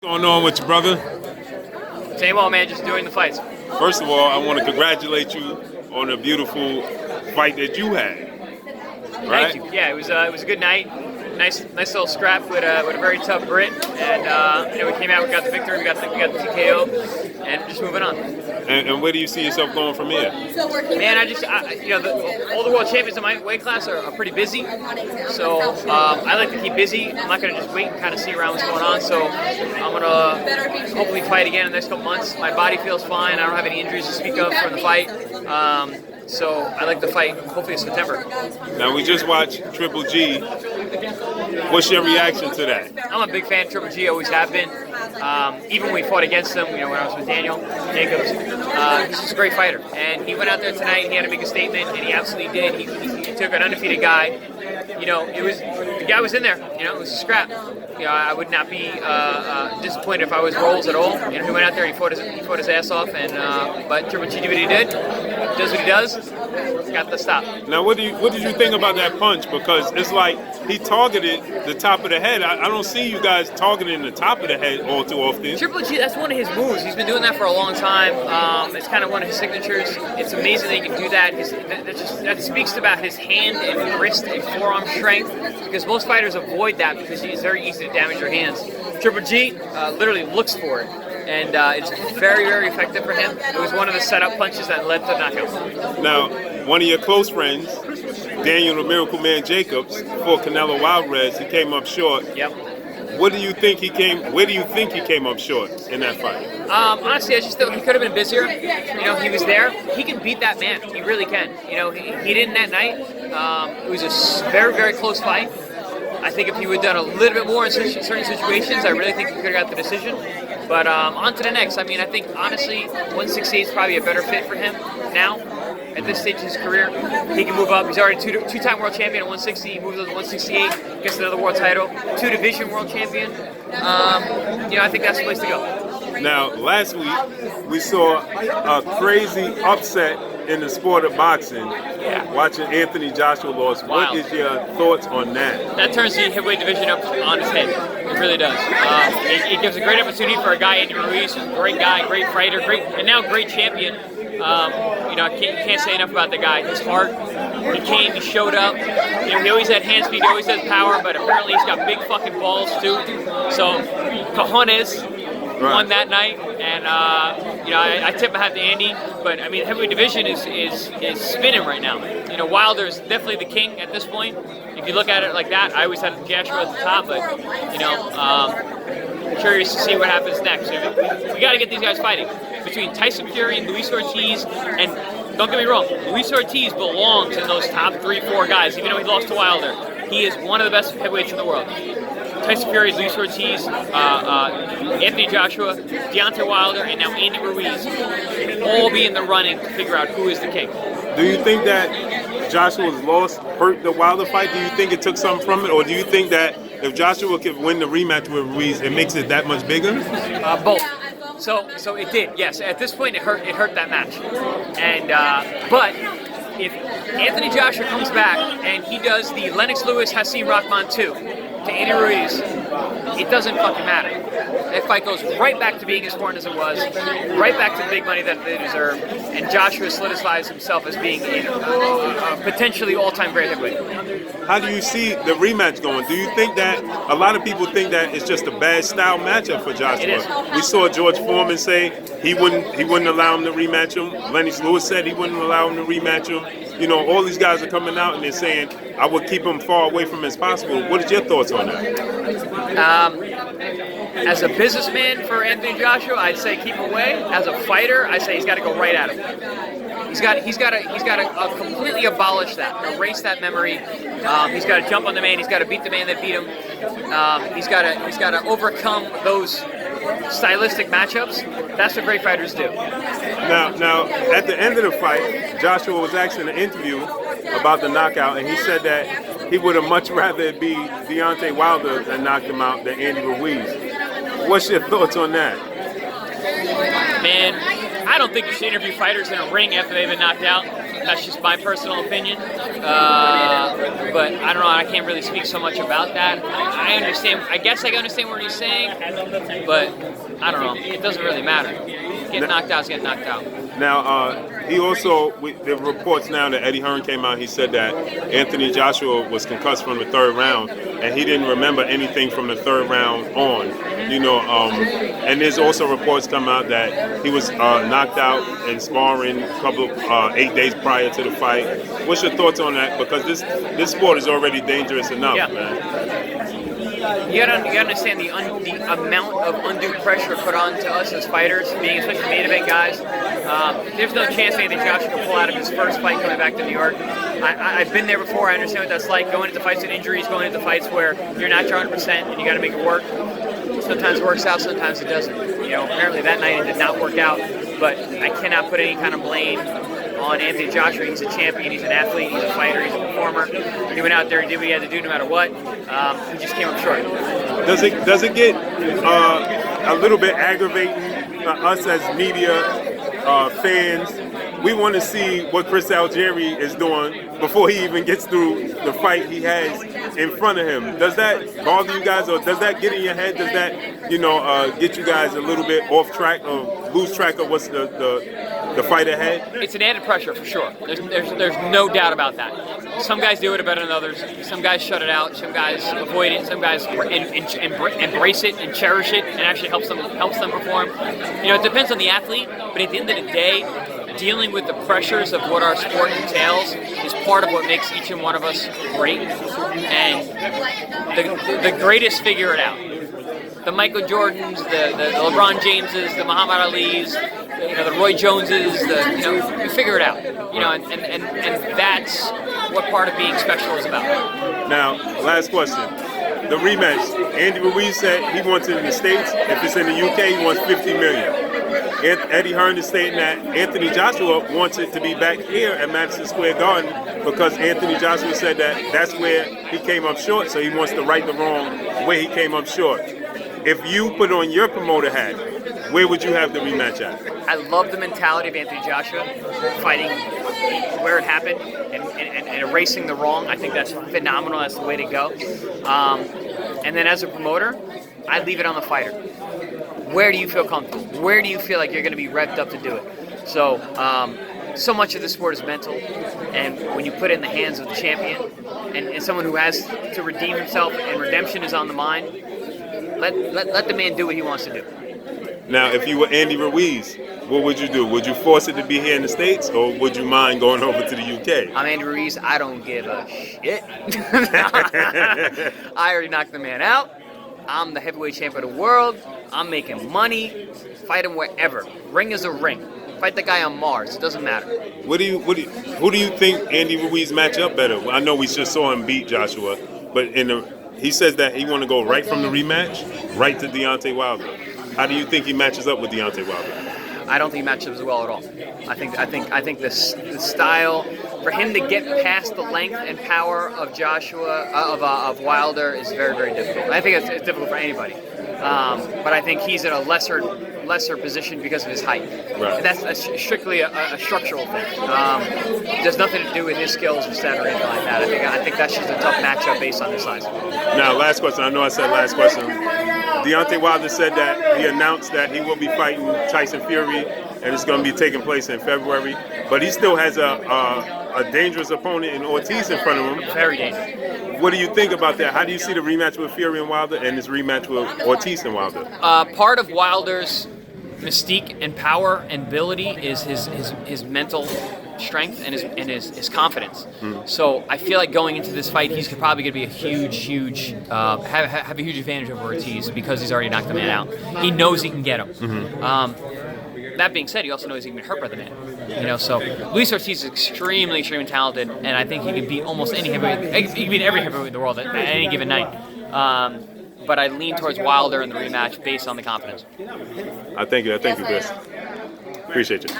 What's going on with you, brother? Same old, man, just doing the fights. First of all, I want to congratulate you on a beautiful fight that you had. Right? Thank you. Yeah, it was a good night. Nice little scrap with a very tough Brit, and we came out. We got the victory. We got the TKO, and we're just moving on. And where do you see yourself going from here? Man, all the world champions in my weight class are pretty busy, so I like to keep busy. I'm not gonna just wait and kind of see around what's going on. So I'm gonna hopefully fight again in the next couple months. My body feels fine. I don't have any injuries to speak of from the fight. So I like the fight. Hopefully it's September. Now we just watched Triple G. What's your reaction to that? I'm a big fan of Triple G. Always have been. Even when we fought against him, when I was with Daniel Jacobs, he's just a great fighter. And he went out there tonight. He had to make a statement, and he absolutely did. He took an undefeated guy. The guy was in there. It was a scrap. I would not be disappointed if I was Rolls at all. He went out there and he fought his ass off. And but Triple G did what he did. Does what he does. Got the stop. Now, what did you think about that punch? Because it's like he targeted the top of the head. I don't see you guys targeting the top of the head all too often. Triple G, that's one of his moves. He's been doing that for a long time. It's kind of one of his signatures. It's amazing that he can do that. That speaks about his hand and wrist and forearm strength, because most fighters avoid that because it's very easy to damage your hands. Triple G literally looks for it. And it's very, very effective for him. It was one of the setup punches that led to the knockout. Now, one of your close friends, Daniel the Miracle Man Jacobs, fought Canelo Alvarez. He came up short. Yep. Where do you think he came up short in that fight? Honestly, I just thought he could have been busier. He was there. He can beat that man. He really can. He didn't that night. It was a very, very close fight. I think if he would have done a little bit more in certain situations, I really think he could have got the decision. But on to the next. I think, honestly, 168 is probably a better fit for him now. At this stage of his career, he can move up. He's already two-time world champion at 160. He moves up to 168, gets another world title. Two-division world champion. I think that's the place to go. Now, last week, we saw a crazy upset in the sport of boxing. Yeah. Watching Anthony Joshua lose. Wild. What is your thoughts on that? That turns the heavyweight division up on its head. It really does. It gives a great opportunity for a guy, Andy Ruiz, who's a great guy, great fighter, and now great champion. I can't say enough about the guy. His heart. He came. He showed up. He always had hand speed. He always had power, but apparently he's got big fucking balls too. So, cojones. Won that night, and I tip my hat to Andy. But the heavyweight division is spinning right now. Wilder's definitely the king at this point. If you look at it like that, I always had Joshua at the top, but I'm curious to see what happens next. We got to get these guys fighting between Tyson Fury and Luis Ortiz. And don't get me wrong, Luis Ortiz belongs in those top 3-4 guys, even though he lost to Wilder. He is one of the best heavyweights in the world. Tyson Fury, Luis Ortiz, Anthony Joshua, Deontay Wilder, and now Andy Ruiz all be in the running to figure out who is the king. Do you think that Joshua's loss hurt the Wilder fight? Do you think it took something from it? Or do you think that if Joshua could win the rematch with Ruiz, it makes it that much bigger? Both. So it did, yes. At this point, it hurt that match. And but if Anthony Joshua comes back and he does the Lennox Lewis Hasim Rahman 2 to Andy Ruiz, it doesn't fucking matter. That fight goes right back to being as important as it was, right back to the big money that they deserve, and Joshua solidifies himself as being a potentially all-time great heavyweight. How do you see the rematch going? Do you think that a lot of people think that it's just a bad style matchup for Joshua? It is. We saw George Foreman say he wouldn't allow him to rematch him. Lennox Lewis said he wouldn't allow him to rematch him. All these guys are coming out and they're saying, I would keep him far away from him as possible. What is your thoughts on that? As a businessman for Anthony Joshua, I'd say keep him away. As a fighter, I say he's got to go right at him. He's got to completely abolish that, erase that memory. He's got to jump on the man. He's got to beat the man that beat him. He's got to overcome those stylistic matchups. That's what great fighters do. Now, at the end of the fight, Joshua was asked in an interview about the knockout, and he said that he would have much rather it be Deontay Wilder that knocked him out than Andy Ruiz. What's your thoughts on that? Man, I don't think you should interview fighters in a ring after they've been knocked out. That's just my personal opinion. But I don't know. I can't really speak so much about that. I understand. I guess I understand what he's saying, but I don't know. It doesn't really matter. Get knocked out is get knocked out. Now, he also, the reports now that Eddie Hearn came out, he said that Anthony Joshua was concussed from the 3rd round, and he didn't remember anything from the 3rd round on. You know, and there's also reports come out that he was knocked out in sparring a couple 8 days prior to the fight. What's your thoughts on that? Because this sport is already dangerous enough, man. You gotta understand the amount of undue pressure put on to us as fighters, being especially main event guys. There's no chance Anthony Joshua can pull out of his first fight coming back to New York. I've been there before. I understand what that's like. Going into fights with injuries, going into fights where you're not 100% and you got to make it work. Sometimes it works out, sometimes it doesn't. You know, apparently that night it did not work out. But I cannot put any kind of blame on Anthony Joshua. He's a champion, he's an athlete, he's a fighter, he's a performer. He went out there and did what he had to do no matter what. He just came up short. Does it get a little bit aggravating us as media fans? We want to see what Chris Algieri is doing before he even gets through the fight he has in front of him. Does that bother you guys, or does that get in your head? Does that, you know, get you guys a little bit off track or lose track of what's the fight ahead? It's an added pressure for sure. There's no doubt about that. Some guys do it better than others. Some guys shut it out. Some guys avoid it. Some guys embrace it and cherish it, and actually helps them perform. You know, it depends on the athlete, but at the end of the day, dealing with the pressures of what our sport entails is part of what makes each and one of us great. And the greatest figure it out. The Michael Jordans, the LeBron Jameses, the Muhammad Alis, the Roy Joneses, you figure it out. You know, and that's what part of being special is about. Now, last question. The rematch. Andy Ruiz said he wants it in the States. If it's in the UK, he wants $50 million. Eddie Hearn is stating that Anthony Joshua wants it to be back here at Madison Square Garden because Anthony Joshua said that that's where he came up short, so he wants to right the wrong where he came up short. If you put on your promoter hat, where would you have the rematch at? I love the mentality of Anthony Joshua, fighting where it happened and erasing the wrong. I think that's phenomenal. That's the way to go. And then as a promoter, I leave it on the fighter. Where do you feel comfortable? Where do you feel like you're going to be revved up to do it? So, so much of this sport is mental, and when you put it in the hands of the champion and someone who has to redeem himself, and redemption is on the mind, let the man do what he wants to do. Now, if you were Andy Ruiz, what would you do? Would you force it to be here in the States, or would you mind going over to the UK? I'm Andy Ruiz. I don't give a shit. I already knocked the man out. I'm the heavyweight champ of the world. I'm making money. Fight him wherever. Ring is a ring. Fight the guy on Mars. It doesn't matter. Who do you think Andy Ruiz match up better? I know we just saw him beat Joshua, but he says that he want to go right from the rematch right to Deontay Wilder. How do you think he matches up with Deontay Wilder? I don't think he matches up as well at all. I think the style for him to get past the length and power of Joshua of Wilder is very, very difficult. I think it's difficult for anybody. But I think he's in a lesser position because of his height. Right. That's strictly a structural thing. It has nothing to do with his skills or set or anything like that. I think that's just a tough matchup based on his size. Now, last question. I know I said last question. Deontay Wilder said that he announced that he will be fighting Tyson Fury, and it's going to be taking place in February. But he still has a dangerous opponent in Ortiz in front of him. Very dangerous. What do you think about that? How do you see the rematch with Fury and Wilder and this rematch with Ortiz and Wilder? Part of Wilder's mystique and power and ability is his mental strength and his confidence. So I feel like going into this fight, he's probably going to be a huge have a huge advantage over Ortiz because he's already knocked the man out. He knows he can get him. That being said, he also knows he can be hurt by the man. So Luis Ortiz is extremely talented, and I think he can beat almost any heavyweight. He can beat every heavyweight in the world at any given night. But I lean towards Wilder in the rematch based on the confidence. I thank you, Chris. Appreciate you.